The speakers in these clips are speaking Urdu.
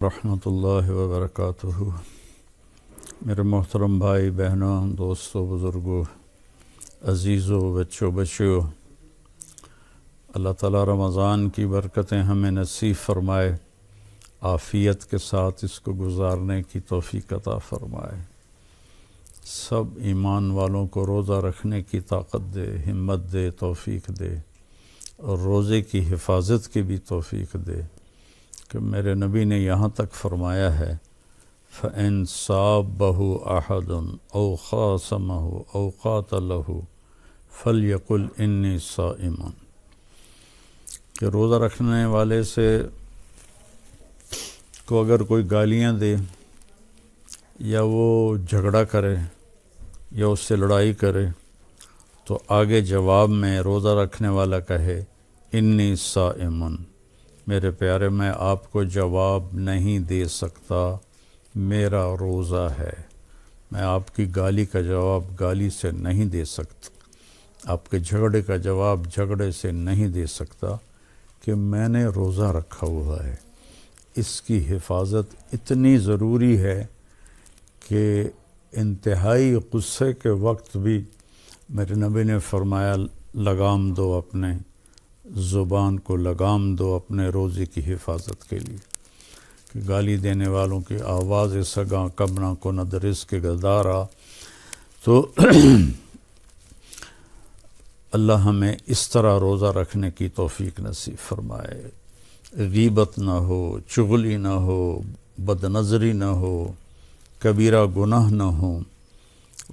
رحمۃ اللہ وبرکاتہ۔ میرے محترم بھائی بہنوں، دوستوں، بزرگوں، عزیزوں، بچوں، اللہ تعالیٰ رمضان کی برکتیں ہمیں نصیب فرمائے، عافیت کے ساتھ اس کو گزارنے کی توفیق عطا فرمائے، سب ایمان والوں کو روزہ رکھنے کی طاقت دے، ہمت دے، توفیق دے، اور روزے کی حفاظت کی بھی توفیق دے کہ میرے نبی نے یہاں تک فرمایا ہے فَإِن صَابَّهُ أَحَدٌ أَوْ خَاصَمَهُ أَوْ قَاتَلَهُ فَلْيَقُلْ إِنِّي صَائِمٌ، کہ روزہ رکھنے والے سے کو اگر کوئی گالیاں دے یا وہ جھگڑا کرے یا اس سے لڑائی کرے تو آگے جواب میں روزہ رکھنے والا کہے انی صائم، میرے پیارے میں آپ کو جواب نہیں دے سکتا، میرا روزہ ہے، میں آپ کی گالی کا جواب گالی سے نہیں دے سکتا، آپ کے جھگڑے کا جواب جھگڑے سے نہیں دے سکتا کہ میں نے روزہ رکھا ہوا ہے۔ اس کی حفاظت اتنی ضروری ہے کہ انتہائی غصے کے وقت بھی میرے نبی نے فرمایا لگام دو، اپنے زبان کو لگام دو اپنے روزے کی حفاظت کے لیے، کہ گالی دینے والوں کی آواز سگاں کبنا کو نہ درس کے گدارا۔ تو اللہ ہمیں اس طرح روزہ رکھنے کی توفیق نصیب فرمائے، غیبت نہ ہو، چغلی نہ ہو، بد نظری نہ ہو، کبیرہ گناہ نہ ہو،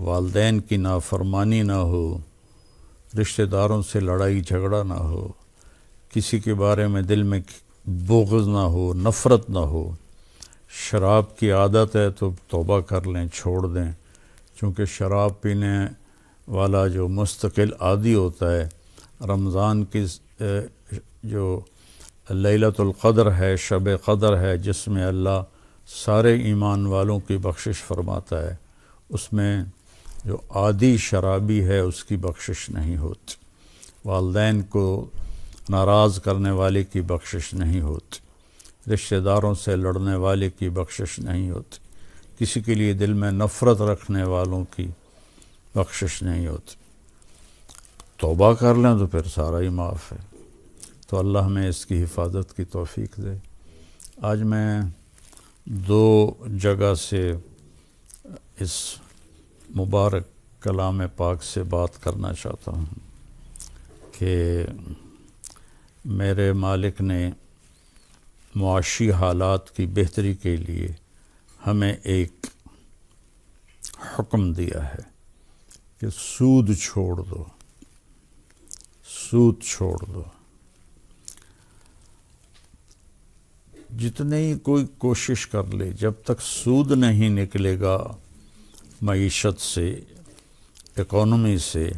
والدین کی نافرمانی نہ ہو، رشتہ داروں سے لڑائی جھگڑا نہ ہو، کسی کے بارے میں دل میں بغض نہ ہو، نفرت نہ ہو۔ شراب کی عادت ہے تو توبہ کر لیں، چھوڑ دیں، چونکہ شراب پینے والا جو مستقل عادی ہوتا ہے، رمضان کی جو لیلۃ القدر ہے، شب قدر ہے، جس میں اللہ سارے ایمان والوں کی بخشش فرماتا ہے، اس میں جو عادی شرابی ہے اس کی بخشش نہیں ہوتی، والدین کو ناراض کرنے والے کی بخشش نہیں ہوتی، رشتہ داروں سے لڑنے والے کی بخشش نہیں ہوتی، کسی کے لیے دل میں نفرت رکھنے والوں کی بخشش نہیں ہوتی۔ توبہ کر لیں تو پھر سارا ہی معاف ہے۔ تو اللہ ہمیں اس کی حفاظت کی توفیق دے۔ آج میں دو جگہ سے اس مبارک کلام پاک سے بات کرنا چاہتا ہوں کہ میرے مالک نے معاشی حالات کی بہتری کے لیے ہمیں ایک حکم دیا ہے کہ سود چھوڑ دو، سود چھوڑ دو۔ جتنے ہی کوئی کوشش کر لے، جب تک سود نہیں نکلے گا معیشت سے، اکانومی سے،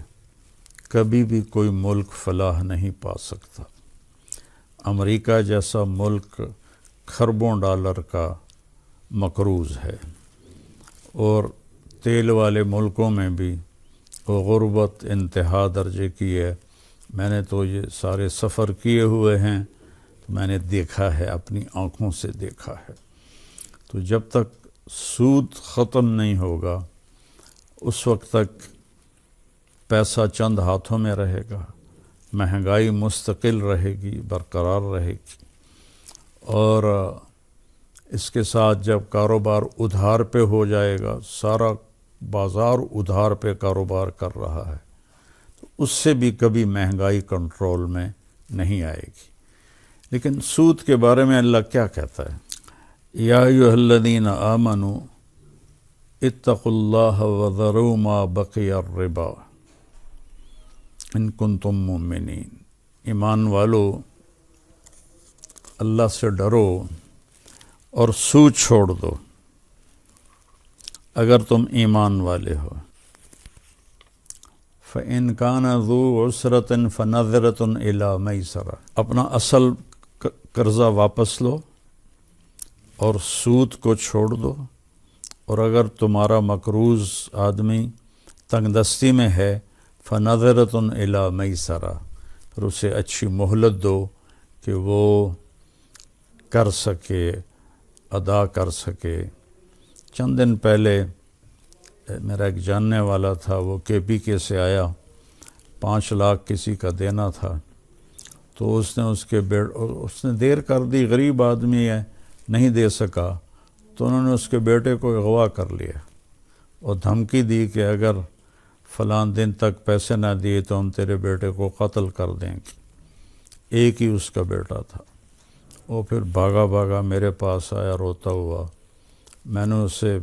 کبھی بھی کوئی ملک فلاح نہیں پا سکتا۔ امریکہ جیسا ملک کھربوں ڈالر کا مقروض ہے، اور تیل والے ملکوں میں بھی غربت انتہا درجے کی ہے۔ میں نے تو یہ سارے سفر کیے ہوئے ہیں، تو میں نے دیکھا ہے، اپنی آنکھوں سے دیکھا ہے۔ تو جب تک سود ختم نہیں ہوگا اس وقت تک پیسہ چند ہاتھوں میں رہے گا، مہنگائی مستقل رہے گی، برقرار رہے گی، اور اس کے ساتھ جب کاروبار ادھار پہ ہو جائے گا، سارا بازار ادھار پہ کاروبار کر رہا ہے، تو اس سے بھی کبھی مہنگائی کنٹرول میں نہیں آئے گی۔ لیکن سود کے بارے میں اللہ کیا کہتا ہے؟ یا ایھا الذین آمنوا اتقوا اللہ وذروا ما بقی الربا ان کنتم مؤمنین، ایمان والو اللہ سے ڈرو اور سود چھوڑ دو اگر تم ایمان والے ہو۔ فَإِنْ كَانَ ذُو عُسْرَةٍ فَنَظِرَةٌ إِلَىٰ مَيْسَرَةٍ، اپنا اصل قرضہ واپس لو اور سود کو چھوڑ دو، اور اگر تمہارا مقروض آدمی تنگ دستی میں ہے فَنَظِرَةٌ إِلَىٰ مَيْسَرَةٍ، پھر اسے اچھی مہلت دو کہ وہ کر سکے، ادا کر سکے۔ چند دن پہلے میرا ایک جاننے والا تھا، وہ KPK سے آیا، 5 لاکھ کسی کا دینا تھا، تو اس نے دیر کر دی، غریب آدمی ہے، نہیں دے سکا، تو انہوں نے اس کے بیٹے کو اغوا کر لیا اور دھمکی دی کہ اگر فلاں دن تک پیسے نہ دیے تو ہم تیرے بیٹے کو قتل کر دیں گے۔ ایک ہی اس کا بیٹا تھا۔ وہ پھر بھاگا میرے پاس آیا روتا ہوا، میں نے اسے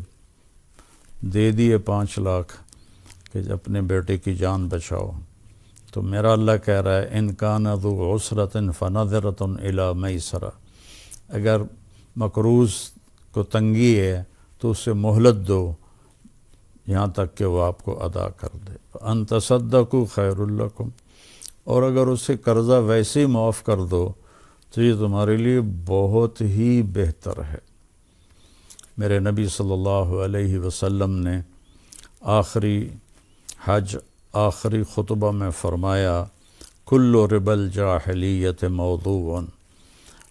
دے دیے 5 لاکھ کہ اپنے بیٹے کی جان بچاؤ۔ تو میرا اللہ کہہ رہا ہے ان کان ذو عسرۃ فنظرۃ الی میسرہ، اگر مقروض کو تنگی ہے تو اسے مہلت دو یہاں تک کہ وہ آپ کو ادا کر دے۔ ان تصدقوا خیر لکم، اور اگر اسے قرضہ ویسے ہی معاف کر دو تو یہ تمہارے لیے بہت ہی بہتر ہے۔ میرے نبی صلی اللہ علیہ وسلم نے آخری حج آخری خطبہ میں فرمایا کل ربا الجاہلیت موضوع،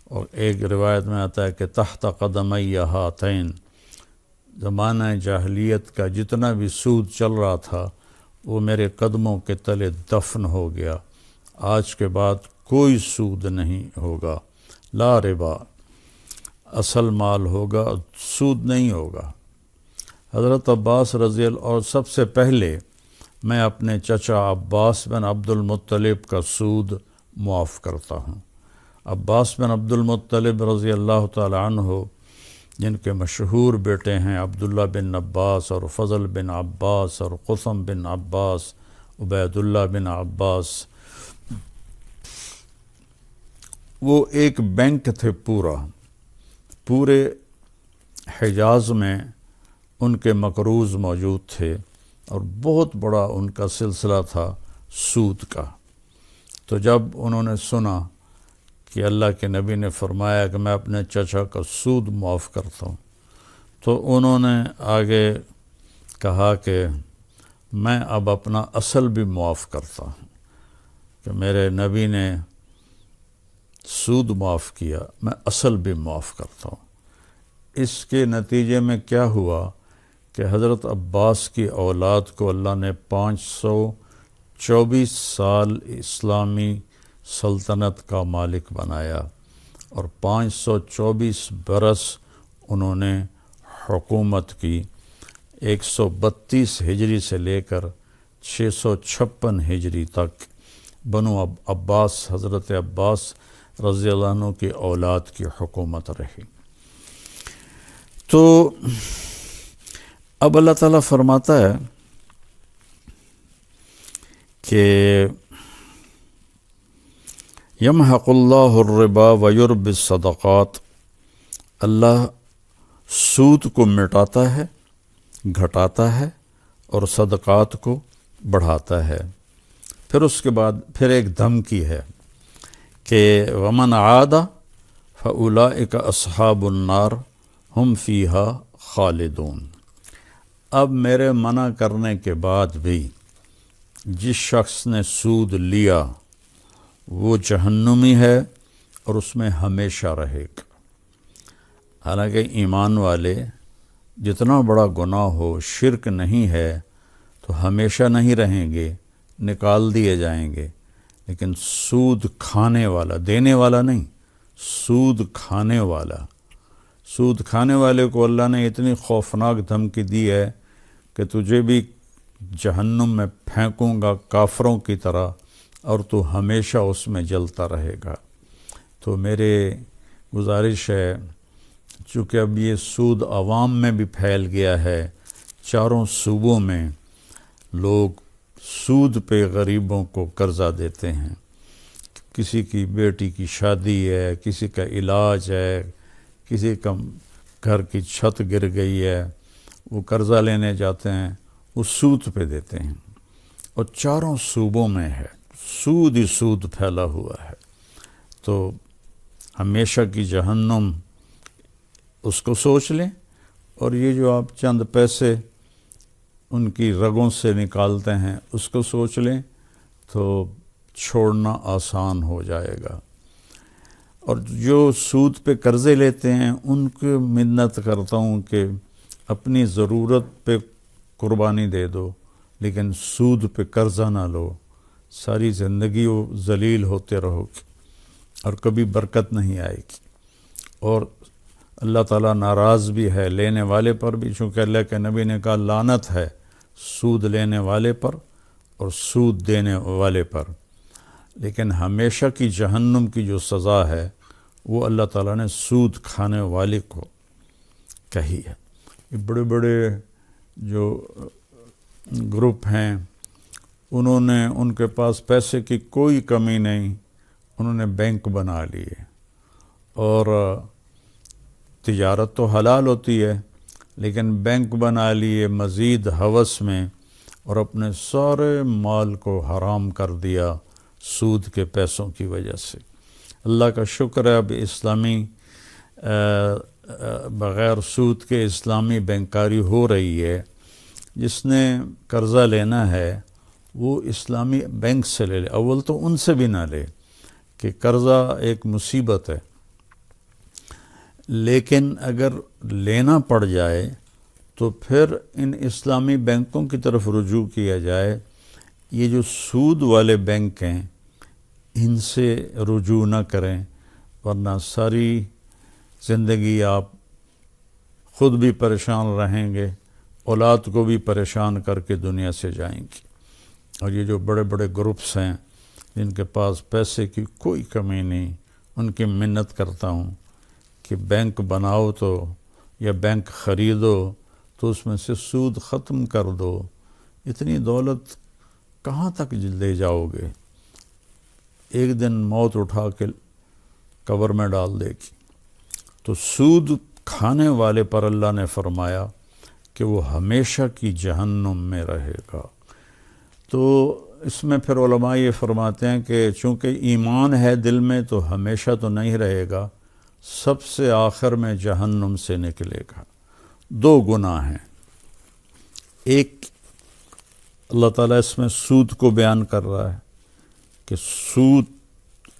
اور ایک روایت میں آتا ہے کہ تحت قدمی ہاتین، زمانہ جاہلیت کا جتنا بھی سود چل رہا تھا وہ میرے قدموں کے تلے دفن ہو گیا، آج کے بعد کوئی سود نہیں ہوگا، لا ربا، اصل مال ہوگا، سود نہیں ہوگا۔ حضرت عباس رضی اللہ، اور سب سے پہلے میں اپنے چچا عباس بن عبد المطلب کا سود معاف کرتا ہوں۔ عباس بن عبد المطلب رضی اللہ تعالی عنہ، جن کے مشہور بیٹے ہیں عبداللہ بن عباس اور فضل بن عباس اور قسم بن عباس، عبید اللہ بن عباس، وہ ایک بینک تھے، پورے حجاز میں ان کے مقروض موجود تھے، اور بہت بڑا ان کا سلسلہ تھا سود کا۔ تو جب انہوں نے سنا کہ اللہ کے نبی نے فرمایا کہ میں اپنے چچا کا سود معاف کرتا ہوں، تو انہوں نے آگے کہا کہ میں اب اپنا اصل بھی معاف کرتا ہوں، کہ میرے نبی نے سود معاف کیا، میں اصل بھی معاف کرتا ہوں۔ اس کے نتیجے میں کیا ہوا کہ حضرت عباس کی اولاد کو اللہ نے 524 سال اسلامی سلطنت کا مالک بنایا، اور 524 برس انہوں نے حکومت کی، 132 ہجری سے لے کر 656 ہجری تک بنو عباس، حضرت عباس رضی اللہ عنہ کی اولاد کی حکومت رہی۔ تو اب اللہ تعالیٰ فرماتا ہے کہ یمحق اللہ الربا ویربی الصدقات، اللہ سود کو مٹاتا ہے، گھٹاتا ہے، اور صدقات کو بڑھاتا ہے۔ پھر اس کے بعد پھر ایک دھمکی ہے کہ ومن عاد فاولئک اصحاب النار ہم فیہا خالدون۔ اب میرے منع کرنے کے بعد بھی جس شخص نے سود لیا وہ جہنمی ہے اور اس میں ہمیشہ رہے گا۔ حالانکہ ایمان والے جتنا بڑا گناہ ہو، شرک نہیں ہے تو ہمیشہ نہیں رہیں گے، نکال دیے جائیں گے، لیکن سود کھانے والا، دینے والا نہیں، سود کھانے والے کو اللہ نے اتنی خوفناک دھمکی دی ہے کہ تجھے بھی جہنم میں پھینکوں گا کافروں کی طرح، اور تو ہمیشہ اس میں جلتا رہے گا۔ تو میرے گزارش ہے، چونکہ اب یہ سود عوام میں بھی پھیل گیا ہے، چاروں صوبوں میں لوگ سود پہ غریبوں کو قرضہ دیتے ہیں، کسی کی بیٹی کی شادی ہے، کسی کا علاج ہے، کسی کا گھر کی چھت گر گئی ہے، وہ قرضہ لینے جاتے ہیں، وہ سود پہ دیتے ہیں، اور چاروں صوبوں میں ہے، سود ہی سود پھیلا ہوا ہے۔ تو ہمیشہ کی جہنم اس کو سوچ لیں، اور یہ جو آپ چند پیسے ان کی رگوں سے نکالتے ہیں اس کو سوچ لیں، تو چھوڑنا آسان ہو جائے گا۔ اور جو سود پہ قرضے لیتے ہیں ان کو منت کرتا ہوں کہ اپنی ضرورت پہ قربانی دے دو، لیکن سود پہ قرضہ نہ لو، ساری زندگی وہ ذلیل ہوتے رہو گے اور کبھی برکت نہیں آئے گی۔ اور اللہ تعالیٰ ناراض بھی ہے لینے والے پر بھی، چونکہ اللہ کے نبی نے کہا لعنت ہے سود لینے والے پر اور سود دینے والے پر، لیکن ہمیشہ کی جہنم کی جو سزا ہے وہ اللہ تعالیٰ نے سود کھانے والے کو کہی ہے۔ یہ بڑے بڑے جو گروپ ہیں انہوں نے، ان کے پاس پیسے کی کوئی کمی نہیں، انہوں نے بینک بنا لیے، اور تجارت تو حلال ہوتی ہے لیکن بینک بنا لیے مزید ہوس میں، اور اپنے سارے مال کو حرام کر دیا سود کے پیسوں کی وجہ سے۔ اللہ کا شکر ہے اب اسلامی بغیر سود کے اسلامی بینکاری ہو رہی ہے۔ جس نے قرضہ لینا ہے وہ اسلامی بینک سے لے لے، اول تو ان سے بھی نہ لے کہ قرضہ ایک مصیبت ہے، لیکن اگر لینا پڑ جائے تو پھر ان اسلامی بینکوں کی طرف رجوع کیا جائے۔ یہ جو سود والے بینک ہیں ان سے رجوع نہ کریں، ورنہ ساری زندگی آپ خود بھی پریشان رہیں گے، اولاد کو بھی پریشان کر کے دنیا سے جائیں گے۔ اور یہ جو بڑے بڑے گروپس ہیں جن کے پاس پیسے کی کوئی کمی نہیں، ان کی منت کرتا ہوں کہ بینک بناؤ تو یا بینک خریدو تو اس میں سے سود ختم کر دو۔ اتنی دولت کہاں تک لے جاؤ گے؟ ایک دن موت اٹھا کے قبر میں ڈال دے گی۔ تو سود کھانے والے پر اللہ نے فرمایا کہ وہ ہمیشہ کی جہنم میں رہے گا۔ تو اس میں پھر علماء یہ فرماتے ہیں کہ چونکہ ایمان ہے دل میں تو ہمیشہ تو نہیں رہے گا، سب سے آخر میں جہنم سے نکلے گا۔ دو گناہ ہیں، ایک اللہ تعالیٰ اس میں سود کو بیان کر رہا ہے کہ سود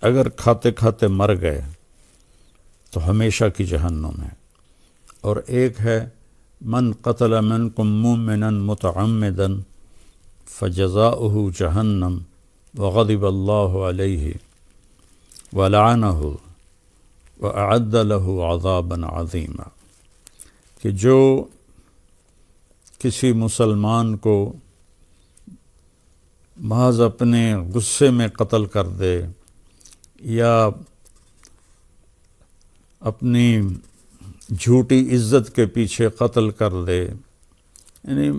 اگر کھاتے کھاتے مر گئے تو ہمیشہ کی جہنم ہے، اور ایک ہے من قتل منکم مؤمنا متعمدا فجزاؤہ جہنم وغضب اللہ علیہ ولعنہ وأعد له عذابا عظیما، کہ جو کسی مسلمان کو محض اپنے غصے میں قتل کر دے یا اپنی جھوٹی عزت کے پیچھے قتل کر دے، یعنی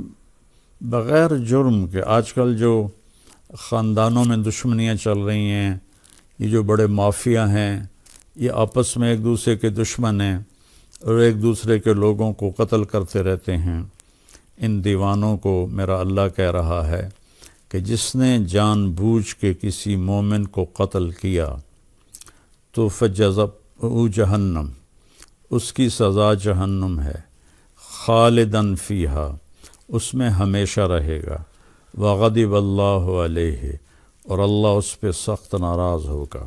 بغیر جرم کے۔ آج کل جو خاندانوں میں دشمنیاں چل رہی ہیں، یہ جو بڑے مافیا ہیں یہ آپس میں ایک دوسرے کے دشمن ہیں اور ایک دوسرے کے لوگوں کو قتل کرتے رہتے ہیں۔ ان دیوانوں کو میرا اللہ کہہ رہا ہے کہ جس نے جان بوجھ کے کسی مومن کو قتل کیا تو فجزاؤہ جہنم، اس کی سزا جہنم ہے، خالداً فیہا، اس میں ہمیشہ رہے گا، وغضب اللہ علیہ، اور اللہ اس پہ سخت ناراض ہوگا،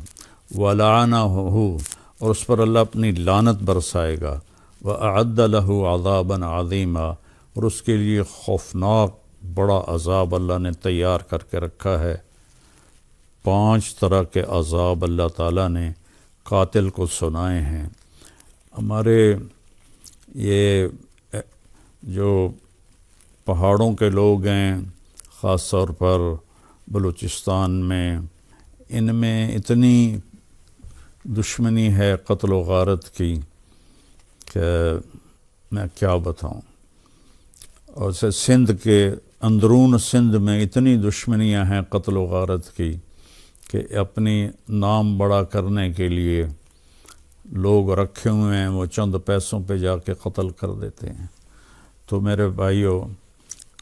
ولعنہ، اور اس پر اللہ اپنی لعنت برسائے گا، وأعد لہ عذابا عظیما، اور اس کے لیے خوفناک بڑا عذاب اللہ نے تیار کر کے رکھا ہے۔ 5 طرح کے عذاب اللہ تعالیٰ نے قاتل کو سنائے ہیں۔ ہمارے یہ جو پہاڑوں کے لوگ ہیں، خاص طور پر بلوچستان میں، ان میں اتنی دشمنی ہے قتل و غارت کی کہ میں کیا بتاؤں۔ اور سندھ کے اندرون سندھ میں اتنی دشمنیاں ہیں قتل و غارت کی کہ اپنی نام بڑا کرنے کے لیے لوگ رکھے ہوئے ہیں، وہ چند پیسوں پہ جا کے قتل کر دیتے ہیں۔ تو میرے بھائیوں،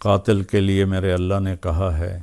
قاتل کے لیے میرے اللہ نے کہا ہے